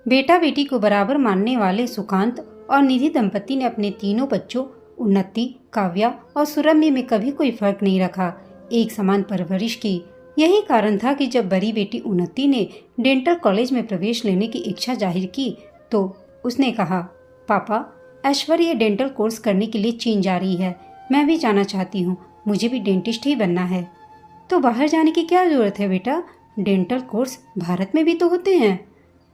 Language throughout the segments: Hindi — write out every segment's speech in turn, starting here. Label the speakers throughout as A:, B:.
A: बेटा बेटी को बराबर मानने वाले सुकांत और निधि दंपति ने अपने तीनों बच्चों उन्नति, काव्या और सुरम्य में कभी कोई फर्क नहीं रखा, एक समान परवरिश की। यही कारण था कि जब बड़ी बेटी उन्नति ने डेंटल कॉलेज में प्रवेश लेने की इच्छा जाहिर की तो उसने कहा, पापा, ऐश्वर्य डेंटल कोर्स करने के लिए चीन जा रही है। मैं भी जाना चाहती हूँ, मुझे भी डेंटिस्ट ही बनना है। तो बाहर जाने की क्या जरूरत है बेटा, डेंटल कोर्स भारत में भी तो होते हैं।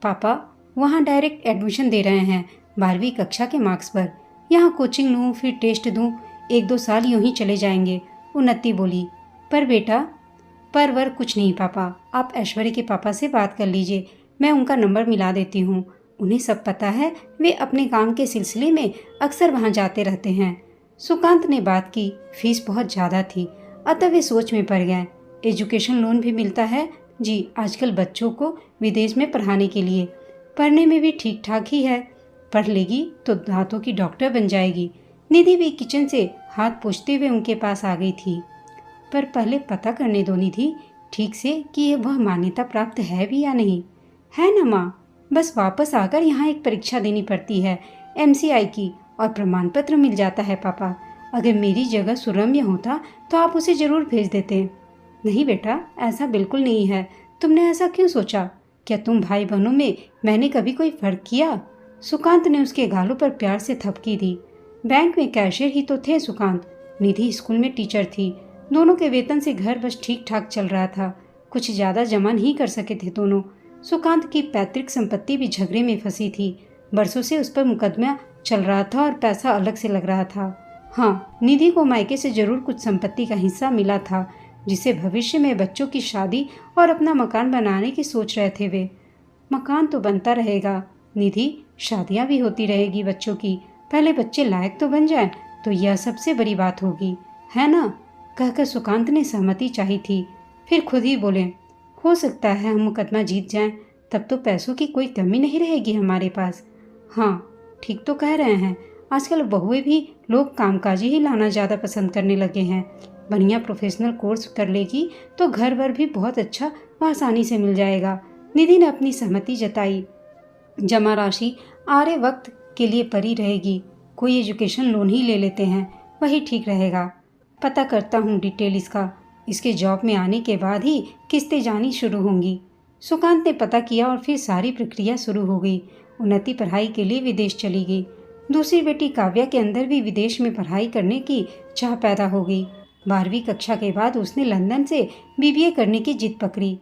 A: पापा, वहाँ डायरेक्ट एडमिशन दे रहे हैं 12वीं कक्षा के मार्क्स पर। यहाँ कोचिंग लूँ फिर टेस्ट दूँ, 1-2 साल यूं ही चले जाएंगे, उन्नति बोली। पर बेटा, पर वर कुछ नहीं पापा, आप ऐश्वर्य के पापा से बात कर लीजिए, मैं उनका नंबर मिला देती हूँ। उन्हें सब पता है, वे अपने काम के सिलसिले में अक्सर वहाँ जाते रहते हैं। सुकांत ने बात की, फीस बहुत ज़्यादा थी, अतः वे सोच में पड़ गए। एजुकेशन लोन भी मिलता है जी आजकल बच्चों को विदेश में पढ़ाने के लिए। पढ़ने में भी ठीक ठाक ही है, पढ़ लेगी तो दांतों की डॉक्टर बन जाएगी। निधि भी किचन से हाथ पोंछते हुए उनके पास आ गई थी। पर पहले पता करने दो निधि ठीक से कि वह मान्यता प्राप्त है भी या नहीं। है ना माँ, बस वापस आकर यहाँ एक परीक्षा देनी पड़ती है MCI की, और प्रमाण पत्र मिल जाता है पापा। अगर मेरी जगह सुरम्य होता तो आप उसे जरूर भेज देते। नहीं बेटा, ऐसा बिल्कुल नहीं है। तुमने ऐसा क्यों सोचा? क्या तुम भाई बहनों में मैंने कभी कोई फर्क किया? सुकांत ने उसके गालों पर प्यार से थपकी दी। बैंक में कैशियर ही तो थे सुकांत, निधि स्कूल में टीचर थी। दोनों के वेतन से घर बस ठीक ठाक चल रहा था, कुछ ज्यादा जमा नहीं कर सके थे दोनों। सुकांत की पैतृक संपत्ति भी झगड़े में फंसी थी, बरसों से उस पर मुकदमा चल रहा था और पैसा अलग से लग रहा था। हाँ, निधि को मायके से जरूर कुछ संपत्ति का हिस्सा मिला था, जिसे भविष्य में बच्चों की शादी और अपना मकान बनाने की सोच रहे थे वे। मकान तो बनता रहेगा निधि, शादियां भी होती रहेगी बच्चों की, पहले बच्चे लायक तो बन जाएं तो यह सबसे बड़ी बात होगी, है ना? कहकर सुकांत ने सहमति चाही थी, फिर खुद ही बोले, हो सकता है हम मुकदमा जीत जाएं, तब तो पैसों की कोई कमी नहीं रहेगी हमारे पास। हाँ, ठीक तो कह रहे हैं, आजकल बहुएं भी लोग कामकाजी ही लाना ज़्यादा पसंद करने लगे हैं। बढ़िया प्रोफेशनल कोर्स कर लेगी तो घर वर भी बहुत अच्छा व आसानी से मिल जाएगा। निधि ने अपनी सहमति जताई। जमा राशि आरे वक्त के लिए पड़ी रहेगी, कोई एजुकेशन लोन ही ले लेते हैं, वही ठीक रहेगा। पता करता हूँ डिटेल इसके जॉब में आने के बाद ही किस्तें जानी शुरू होंगी। सुकांत ने पता किया और फिर सारी प्रक्रिया शुरू हो गई। उन्नति पढ़ाई के लिए विदेश चली गई। दूसरी बेटी काव्या के अंदर भी विदेश में पढ़ाई करने की चाह पैदा हो गई। 12वीं कक्षा के बाद उसने लंदन से BBA करने की जिद पकड़ी।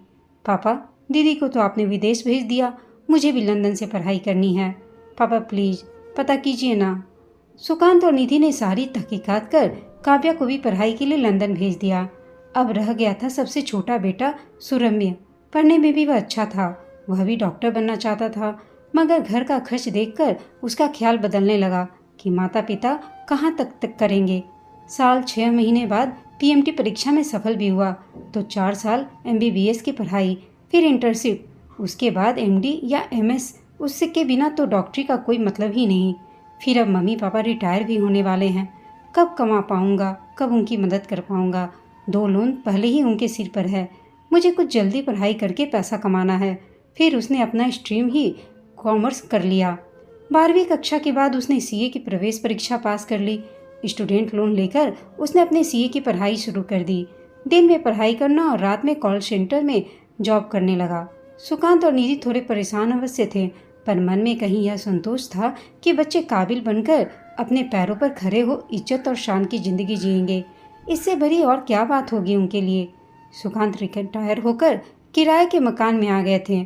A: पापा, दीदी को तो आपने विदेश भेज दिया, मुझे भी लंदन से पढ़ाई करनी है। पापा प्लीज पता कीजिए ना। सुकांत और निधि ने सारी तहकीकात कर काव्या को भी पढ़ाई के लिए लंदन भेज दिया। अब रह गया था सबसे छोटा बेटा सुरम्य। पढ़ने में भी वह अच्छा था, वह भी डॉक्टर बनना चाहता था, मगर घर का खर्च देखकर उसका ख्याल बदलने लगा कि माता पिता कहाँ तक करेंगे। साल 6 महीने बाद PMT परीक्षा में सफल भी हुआ तो 4 साल MBBS की पढ़ाई, फिर इंटर्नशिप, उसके बाद MD या MS, उससे के बिना तो डॉक्टरी का कोई मतलब ही नहीं। फिर अब मम्मी पापा रिटायर भी होने वाले हैं, कब कमा पाऊंगा, कब उनकी मदद कर पाऊंगा? 2 लोन पहले ही उनके सिर पर है, मुझे कुछ जल्दी पढ़ाई करके पैसा कमाना है। फिर उसने अपना स्ट्रीम ही कॉमर्स कर लिया। 12वीं कक्षा के बाद उसने CA की प्रवेश परीक्षा पास कर ली। स्टूडेंट लोन लेकर उसने अपने CA की पढ़ाई शुरू कर दी। दिन में पढ़ाई करना और रात में कॉल सेंटर में जॉब करने लगा। सुकांत और निधि थोड़े परेशान अवश्य थे, पर मन में कहीं यह संतोष था कि बच्चे काबिल बनकर अपने पैरों पर खड़े हो इज्जत और शान की जिंदगी जिएंगे। इससे बड़ी और क्या बात होगी उनके लिए। सुकांत रिटायर होकर किराए के मकान में आ गए थे।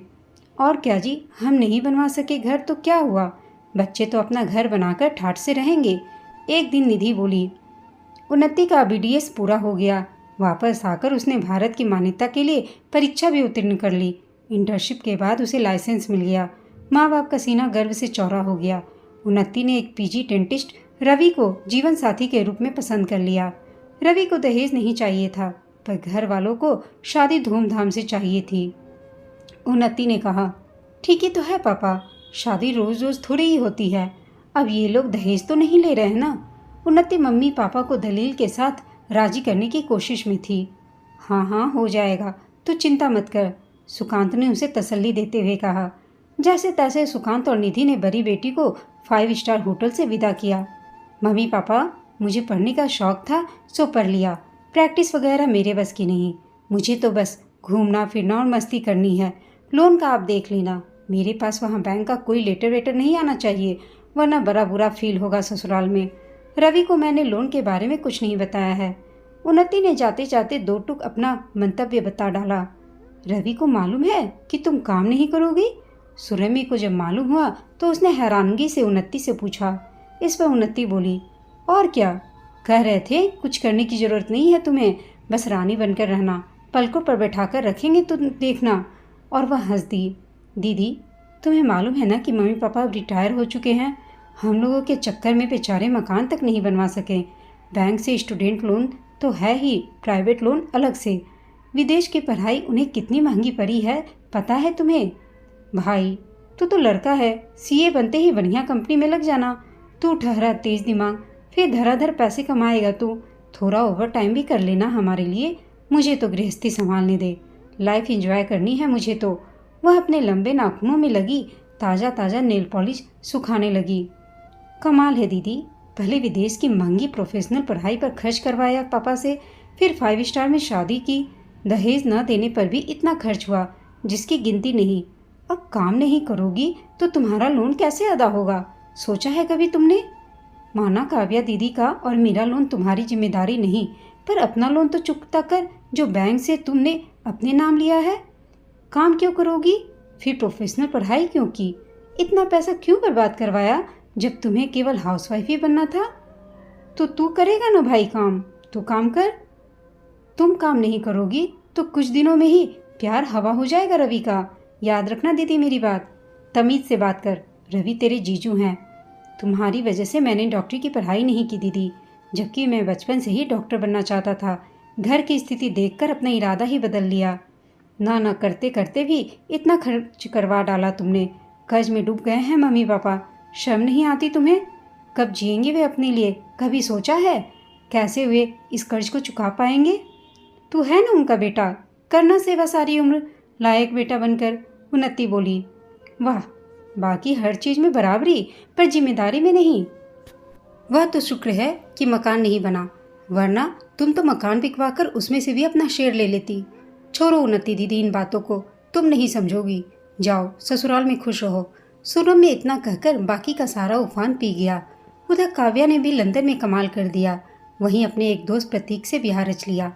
A: और क्या जी, हम नहीं बनवा सके घर तो क्या हुआ, बच्चे तो अपना घर बनाकर ठाठ से रहेंगे। एक दिन निधि बोली, उन्नति का BDS पूरा हो गया। वापस आकर उसने भारत की मान्यता के लिए परीक्षा भी उत्तीर्ण कर ली। इंटर्नशिप के बाद उसे लाइसेंस मिल गया। माँ बाप का सीना गर्व से चौड़ा हो गया। उन्नति ने एक PG डेंटिस्ट रवि को जीवन साथी के रूप में पसंद कर लिया। रवि को दहेज नहीं चाहिए था, पर घर वालों को शादी धूमधाम से चाहिए थी। उन्नति ने कहा, ठीक ही तो है पापा, शादी रोज रोज थोड़ी ही होती है, अब ये लोग दहेज तो नहीं ले रहे हैं ना। उन्नति मम्मी पापा को दलील के साथ राजी करने की कोशिश में थी। हाँ हाँ हो जाएगा, तो चिंता मत कर, सुकांत ने उसे तसल्ली देते हुए कहा। जैसे तैसे सुकांत और निधि ने बड़ी बेटी को 5 स्टार होटल से विदा किया। मम्मी पापा, मुझे पढ़ने का शौक था सो पढ़ लिया, प्रैक्टिस वगैरह मेरे बस की नहीं। मुझे तो बस घूमना फिरना और मस्ती करनी है। लोन का आप देख लेना, मेरे पास वहाँ बैंक का कोई लेटर वेटर नहीं आना चाहिए, वरना बड़ा बुरा फील होगा ससुराल में। रवि को मैंने लोन के बारे में कुछ नहीं बताया है। उन्नति ने जाते जाते 2 टूक अपना मंतव्य बता डाला। रवि को मालूम है कि तुम काम नहीं करोगी? सुरभि को जब मालूम हुआ तो उसने हैरानगी से उन्नति से पूछा। इस पर उन्नति बोली, और क्या, कह रहे थे कुछ करने की जरूरत नहीं है तुम्हें, बस रानी बनकर रहना, पलकों पर बैठाकर रखेंगे तो देखना। और वह हंस दी। दीदी, तुम्हें मालूम है ना कि मम्मी पापा अब रिटायर हो चुके हैं। हम लोगों के चक्कर में बेचारे मकान तक नहीं बनवा सके। बैंक से स्टूडेंट लोन तो है ही, प्राइवेट लोन अलग से। विदेश की पढ़ाई उन्हें कितनी महंगी पड़ी है, पता है तुम्हें? भाई, तू तो लड़का है, सीए बनते ही बढ़िया कंपनी में लग जाना। तू ठहरा तेज दिमाग, फिर धराधर पैसे कमाएगा तू। थोड़ा ओवर टाइम भी कर लेना हमारे लिए। मुझे तो गृहस्थी संभालने दे, लाइफ एंजॉय करनी है मुझे तो। वह अपने लंबे नाखूनों में लगी ताज़ा ताज़ा नेल पॉलिश सुखाने लगी। कमाल है दीदी, पहले विदेश की महंगी प्रोफेशनल पढ़ाई पर खर्च करवाया पापा से, फिर 5 स्टार में शादी की, दहेज न देने पर भी इतना खर्च हुआ जिसकी गिनती नहीं। अब काम नहीं करोगी तो तुम्हारा लोन कैसे अदा होगा, सोचा है कभी तुमने? माना काव्या दीदी का और मेरा लोन तुम्हारी जिम्मेदारी नहीं, पर अपना लोन तो चुकता कर जो बैंक से तुमने अपने नाम लिया है। काम क्यों करोगी, फिर प्रोफेशनल पढ़ाई क्यों की, इतना पैसा क्यों बर्बाद करवाया जब तुम्हें केवल हाउसवाइफ ही बनना था? तो तू करेगा ना भाई काम, तू काम कर। तुम काम नहीं करोगी तो कुछ दिनों में ही प्यार हवा हो जाएगा रवि का। याद रखना दीदी मेरी बात, तमीज से बात कर। रवि तेरे जीजू हैं। तुम्हारी वजह से मैंने डॉक्टरी की पढ़ाई नहीं की दीदी, जबकि मैं बचपन से ही डॉक्टर बनना चाहता था। घर की स्थिति देखकर अपना इरादा ही बदल लिया। ना करते करते भी इतना खर्च करवा डाला तुमने। कर्ज में डूब गए हैं मम्मी पापा, शर्म नहीं आती तुम्हें? कब जिएंगे वे अपने लिए, कभी सोचा है कैसे वे इस कर्ज को चुका पाएंगे? तू है ना उनका बेटा, करना सेवा सारी उम्र, लायक बेटा बनकर। उन्नति बोली। वाह, बाकी हर चीज में बराबरी, पर जिम्मेदारी में नहीं। वह तो शुक्र है कि मकान नहीं बना, वरना तुम तो मकान बिकवाकर उसमें से भी अपना शेयर ले लेती। छोड़ो उन्नति दीदी इन बातों को, तुम नहीं समझोगी। जाओ ससुराल में खुश रहो। सुरभ में इतना कहकर बाकी का सारा उफान पी गया। उधर काव्या ने भी लंदन में कमाल कर दिया। वहीं अपने एक दोस्त प्रतीक से ब्याह रच लिया।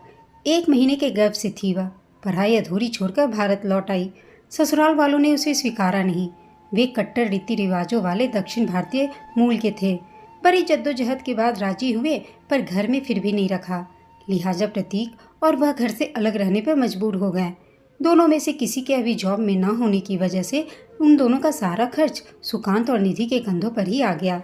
A: 1 महीने के गर्भ से थी वह। पढ़ाई अधूरी छोड़कर भारत लौट आई। ससुराल वालों ने उसे स्वीकारा नहीं। वे कट्टर रीति रिवाजों वाले दक्षिण भारतीय मूल के थे। बड़ी जद्दोजहद के बाद राजी हुए, पर घर में फिर भी नहीं रखा। लिहाजा प्रतीक और वह घर से अलग रहने पर मजबूर हो गए। दोनों में से किसी के अभी जॉब में न होने की वजह से उन दोनों का सारा खर्च सुकांत और निधि के कंधों पर ही आ गया।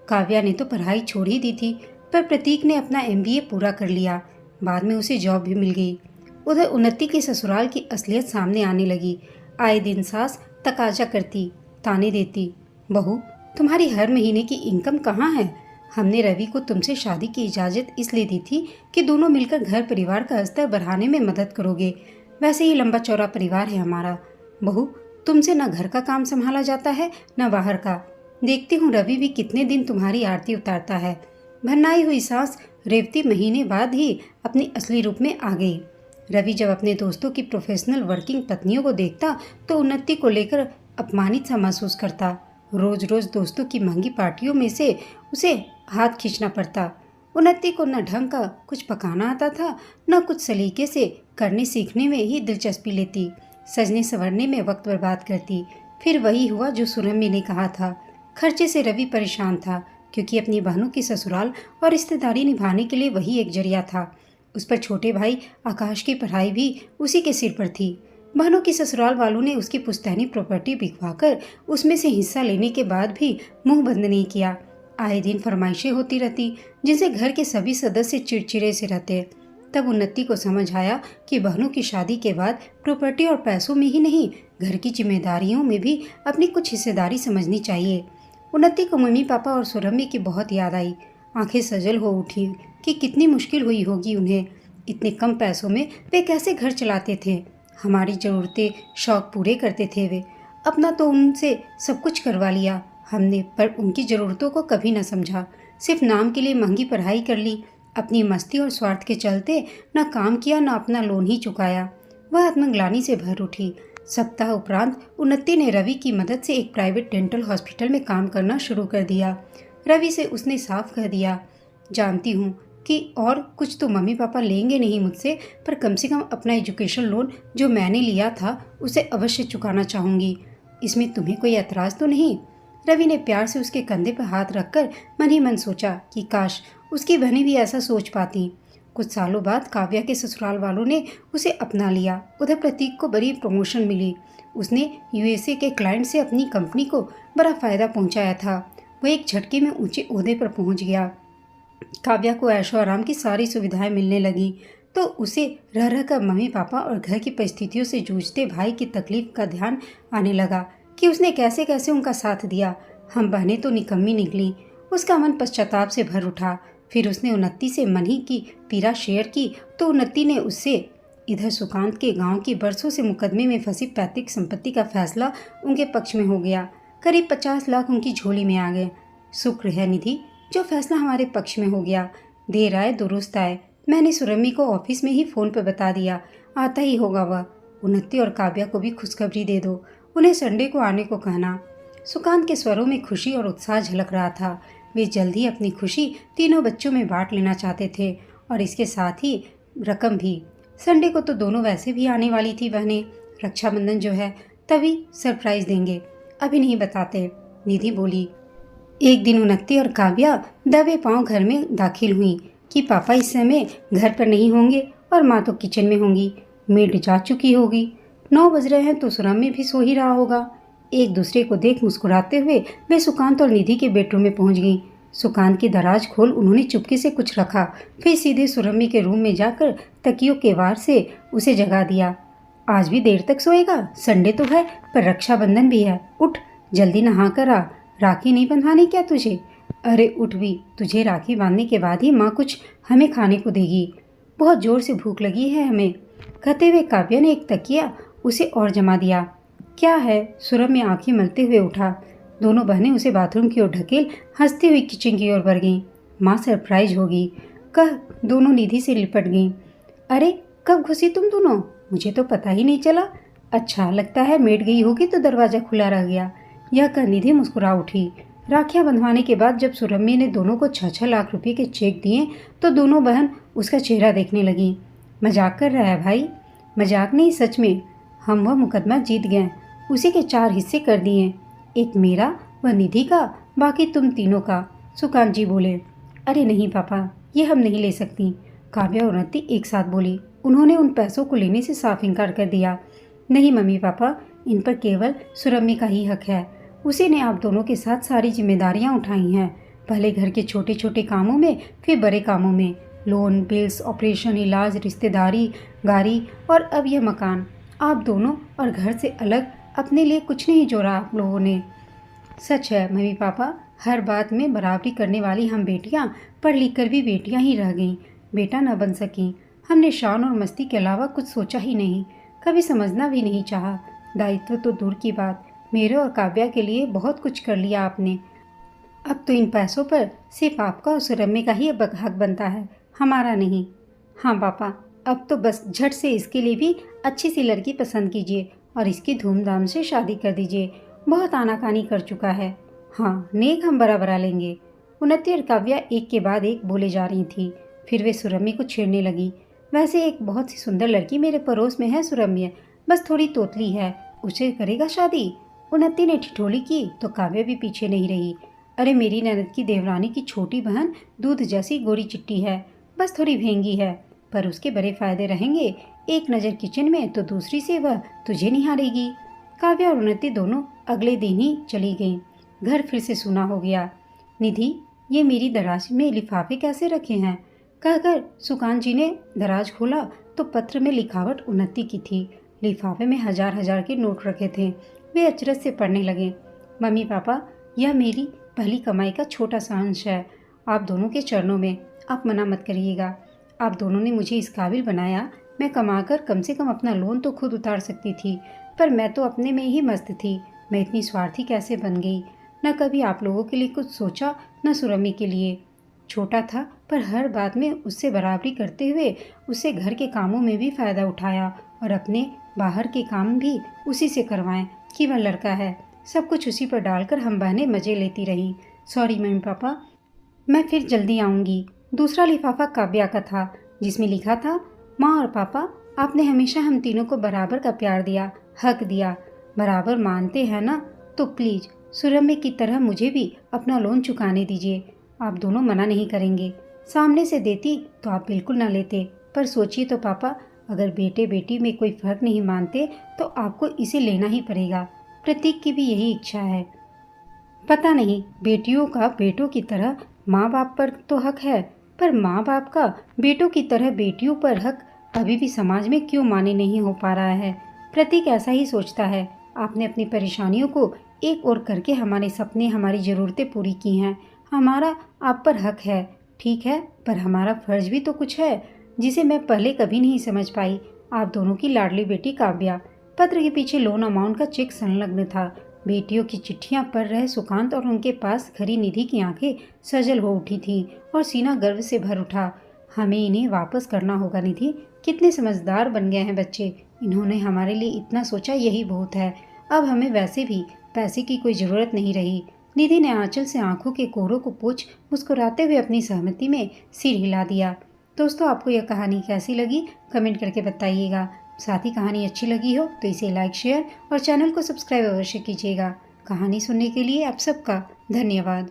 A: काव्या ने तो पढ़ाई छोड़ ही दी थी, पर प्रतीक ने अपना MBA पूरा कर लिया। बाद में उसे जॉब भी मिल गई। उधर उन्नति के ससुराल की असलियत सामने आने लगी। आए दिन सास तकाजा करती, ताने देती, बहू तुम्हारी हर महीने की इनकम कहाँ है? हमने रवि को तुमसे शादी की इजाज़त इसलिए दी थी कि दोनों मिलकर घर परिवार का स्तर बढ़ाने में मदद करोगे। वैसे ही लंबा चौड़ा परिवार है हमारा। बहू, तुमसे न घर का काम संभाला जाता है न बाहर का। देखती हूँ रवि भी कितने दिन तुम्हारी आरती उतारता है। भन्नाई हुई सांस रेवती महीने बाद ही अपनी असली रूप में आ गई। रवि जब अपने दोस्तों की प्रोफेशनल वर्किंग पत्नियों को देखता तो उन्नति को लेकर अपमानित सा महसूस करता। रोज रोज दोस्तों की महंगी पार्टियों में से उसे हाथ खींचना पड़ता। उन्नति को न ढंग का कुछ पकाना आता था, न कुछ सलीके से करने सीखने में ही दिलचस्पी लेती। सजने संवरने में वक्त बर्बाद करती। फिर वही हुआ जो सुरम्य ने कहा था। खर्चे से रवि परेशान था, क्योंकि अपनी बहनों की ससुराल और रिश्तेदारी निभाने के लिए वही एक जरिया था। उस पर छोटे भाई आकाश की पढ़ाई भी उसी के सिर पर थी। बहनों की ससुराल वालों ने उसकी पुश्तैनी प्रॉपर्टी बिकवाकर उसमें से हिस्सा लेने के बाद भी मुंह बंद नहीं किया। आए दिन फरमाइशें होती रहती, जिनसे घर के सभी सदस्य चिड़चिड़े से रहते। तब उन्नति को समझ आया कि बहनों की शादी के बाद प्रॉपर्टी और पैसों में ही नहीं, घर की जिम्मेदारियों में भी अपनी कुछ हिस्सेदारी समझनी चाहिए। उन्नति को मम्मी पापा और सुरम्य की बहुत याद आई। आंखें सजल हो उठी कि कितनी मुश्किल हुई होगी उन्हें। इतने कम पैसों में वे कैसे घर चलाते थे, हमारी ज़रूरतें शौक पूरे करते थे वे। अपना तो उनसे सब कुछ करवा लिया हमने, पर उनकी ज़रूरतों को कभी न समझा। सिर्फ नाम के लिए महंगी पढ़ाई कर ली। अपनी मस्ती और स्वार्थ के चलते न काम किया, न अपना लोन ही चुकाया। वह आत्मग्लानि से भर उठी। सप्ताह उपरांत उन्नति ने रवि की मदद से एक प्राइवेट डेंटल हॉस्पिटल में काम करना शुरू कर दिया। रवि से उसने साफ कह दिया, जानती हूँ कि और कुछ तो मम्मी पापा लेंगे नहीं मुझसे, पर कम से कम अपना एजुकेशन लोन जो मैंने लिया था उसे अवश्य चुकाना चाहूँगी। इसमें तुम्हें कोई एतराज़ तो नहीं? रवि ने प्यार से उसके कंधे पर हाथ रखकर मन ही मन सोचा कि काश उसकी बहनें भी ऐसा सोच पाती। कुछ सालों बाद काव्या के ससुराल वालों ने उसे अपना लिया। उधर प्रतीक को बड़ी प्रमोशन मिली। उसने यूएसए के क्लाइंट से अपनी कंपनी को बड़ा फ़ायदा पहुंचाया था। वह एक झटके में ऊंचे ओहदे पर पहुंच गया। काव्या को ऐशो आराम की सारी सुविधाएं मिलने लगी तो उसे रह रह कर मम्मी पापा और घर की परिस्थितियों से जूझते भाई की तकलीफ का ध्यान आने लगा कि उसने कैसे कैसे उनका साथ दिया। हम बहनें तो निकम्मी निकली। उसका मन पश्चाताप से भर उठा। फिर उसने उन्नति से मन ही की पीड़ा शेयर की तो उन्नति ने उससे इधर सुकांत के गांव की बरसों से मुकदमे में फंसी पैतृक संपत्ति का फैसला उनके पक्ष में हो गया। करीब 50 लाख उनकी झोली में आ गए। शुक्र है निधि, जो फैसला हमारे पक्ष में हो गया। देर आए दुरुस्त आए। मैंने सुरम्मी को ऑफिस में ही फ़ोन पर बता दिया, आता ही होगा वह। उन्नति और काव्या को भी खुशखबरी दे दो, उन्हें संडे को आने को कहना। सुकांत के स्वरों में खुशी और उत्साह झलक रहा था। वे जल्द ही अपनी खुशी तीनों बच्चों में बांट लेना चाहते थे और इसके साथ ही रकम भी। संडे को तो दोनों वैसे भी आने वाली थी बहनें। रक्षाबंधन जो है तभी सरप्राइज देंगे, अभी नहीं बताते, निधि बोली। एक दिन उन्नति और काव्या दबे पांव घर में दाखिल हुई कि पापा इस समय घर पर नहीं होंगे और माँ तो किचन में होंगी। मेड जा चुकी होगी। 9 बज रहे हैं तो सुरम्मी भी सो ही रहा होगा। एक दूसरे को देख मुस्कुराते हुए वे सुकांत और निधि के बेडरूम में पहुंच गईं। सुकांत की दराज खोल उन्होंने चुपके से कुछ रखा, फिर सीधे सुरम्मी के रूम में जाकर तकियों के वार से उसे जगा दिया। आज भी देर तक सोएगा? संडे तो है पर रक्षाबंधन भी है। उठ, जल्दी नहा कर आ। राखी नहीं बंधवानी क्या तुझे? अरे उठ भी, तुझे राखी बांधने के बाद ही माँ कुछ हमें खाने को देगी। बहुत जोर से भूख लगी है हमें। कहते हुए काव्या ने एक तकिया उसे और जमा दिया। क्या है? सुरम्य आंखें मलते हुए उठा। दोनों बहनें उसे बाथरूम की ओर ढकेल हंसती हुई किचन की ओर बढ़ गईं। माँ सरप्राइज होगी कह दोनों निधि से लिपट गईं। अरे कब घुसी तुम दोनों? मुझे तो पता ही नहीं चला। अच्छा, लगता है मेड गई होगी तो दरवाज़ा खुला रह गया। यह कह निधि मुस्कुरा उठी। राखियाँ बंधवाने के बाद जब सुरम्य ने दोनों को 6-6 लाख रुपए के चेक दिए तो दोनों बहन उसका चेहरा देखने लगी। मजाक कर रहा है भाई? मजाक नहीं, सच में। हम वह मुकदमा जीत गए। उसी के 4 हिस्से कर दिए, एक मेरा व निधि का, बाकी तुम तीनों का। सुकांत जी बोले। अरे नहीं पापा, ये हम नहीं ले सकती। काव्या और उन्नति एक साथ बोली। उन्होंने उन पैसों को लेने से साफ इनकार कर दिया। नहीं मम्मी पापा, इन पर केवल सुरम्मी का ही हक है। उसी ने आप दोनों के साथ सारी जिम्मेदारियां उठाई हैं, पहले घर के छोटे छोटे कामों में, फिर बड़े कामों में। लोन, बिल्स, ऑपरेशन, इलाज, रिश्तेदारी, गाड़ी और अब यह मकान। आप दोनों और घर से अलग अपने लिए कुछ नहीं जोड़ा आप लोगों ने। सच है मम्मी पापा, हर बात में बराबरी करने वाली हम बेटियां पढ़ लिख कर भी बेटियां ही रह गईं, बेटा न बन सकीं। हमने शान और मस्ती के अलावा कुछ सोचा ही नहीं, कभी समझना भी नहीं चाहा। दायित्व तो दूर की बात, मेरे और काव्या के लिए बहुत कुछ कर लिया आपने। अब तो इन पैसों पर सिर्फ आपका और सुरम्य का ही हक बनता है, हमारा नहीं। हाँ पापा, अब तो बस झट से इसके लिए भी अच्छी सी लड़की पसंद कीजिए और इसकी धूमधाम से शादी कर दीजिए। बहुत आनाकानी कर चुका है। हाँ, नेक हम बराबर लेंगे। उन्नति और काव्या एक के बाद एक बोले जा रही थी। फिर वे सुरम्य को छेड़ने लगी। वैसे एक बहुत सी सुंदर लड़की मेरे पड़ोस में है सुरम्य, बस थोड़ी तोतली है, उसे करेगा शादी? उन्नति ने ठिठोली की तो काव्या भी पीछे नहीं रही। अरे मेरी ननद की देवरानी की छोटी बहन दूध जैसी गोरी चिट्टी है, बस थोड़ी भेंगी है, पर उसके बड़े फायदे रहेंगे। एक नज़र किचन में तो दूसरी से वह तुझे निहारेगी। काव्या और उन्नति दोनों अगले दिन ही चली गईं। घर फिर से सूना हो गया। निधि, ये मेरी दराज में लिफाफे कैसे रखे हैं? कहकर सुकांत जी ने दराज खोला तो पत्र में लिखावट उन्नति की थी। लिफाफे में 1000 के नोट रखे थे। वे अचरज से पढ़ने लगे। मम्मी पापा, यह मेरी पहली कमाई का छोटा सा अंश है, आप दोनों के चरणों में, आप मना मत करिएगा। आप दोनों ने मुझे इस काबिल बनाया। मैं कमाकर कम से कम अपना लोन तो खुद उतार सकती थी, पर मैं तो अपने में ही मस्त थी। मैं इतनी स्वार्थी कैसे बन गई। न कभी आप लोगों के लिए कुछ सोचा, न सुरम्य के लिए। छोटा था पर हर बात में उससे बराबरी करते हुए उससे घर के कामों में भी फ़ायदा उठाया और अपने बाहर के काम भी उसी से करवाएं कि वह लड़का है। सब कुछ उसी पर डालकर हम बहनें मज़े लेती रहीं। सॉरी मम्मी पापा, मैं फिर जल्दी आऊँगी। दूसरा लिफाफा काव्या का था, जिसमें लिखा था, माँ और पापा, आपने हमेशा हम तीनों को बराबर का प्यार दिया, हक दिया। बराबर मानते हैं ना? तो प्लीज़ सुरम्य की तरह मुझे भी अपना लोन चुकाने दीजिए। आप दोनों मना नहीं करेंगे। सामने से देती तो आप बिल्कुल ना लेते, पर सोचिए तो पापा, अगर बेटे बेटी में कोई फर्क नहीं मानते तो आपको इसे लेना ही पड़ेगा। प्रतीक की भी यही इच्छा है। पता नहीं बेटियों का बेटों की तरह माँ बाप पर तो हक है, पर माँ बाप का बेटों की तरह बेटियों पर हक अभी भी समाज में क्यों मान्य नहीं हो पा रहा है। प्रतीक ऐसा ही सोचता है। आपने अपनी परेशानियों को एक ओर करके हमारे सपने, हमारी ज़रूरतें पूरी की हैं। हमारा आप पर हक है, ठीक है, पर हमारा फर्ज भी तो कुछ है जिसे मैं पहले कभी नहीं समझ पाई। आप दोनों की लाडली बेटी काव्या। पत्र के पीछे लोन अमाउंट का चेक संलग्न था। बेटियों की चिट्ठियां पढ़ रहे सुकांत और उनके पास खड़ी निधि की आंखें सजल हो उठी थीं और सीना गर्व से भर उठा। हमें इन्हें वापस करना होगा निधि। कितने समझदार बन गए हैं बच्चे। इन्होंने हमारे लिए इतना सोचा, यही बहुत है। अब हमें वैसे भी पैसे की कोई ज़रूरत नहीं रही। निधि ने आंचल से आंखों के कोरों को पोंछ मुस्कुराते हुए अपनी सहमति में सिर हिला दिया। दोस्तों, आपको यह कहानी कैसी लगी कमेंट करके बताइएगा। साथ ही कहानी अच्छी लगी हो तो इसे लाइक, शेयर और चैनल को सब्सक्राइब अवश्य कीजिएगा। कहानी सुनने के लिए आप सबका धन्यवाद।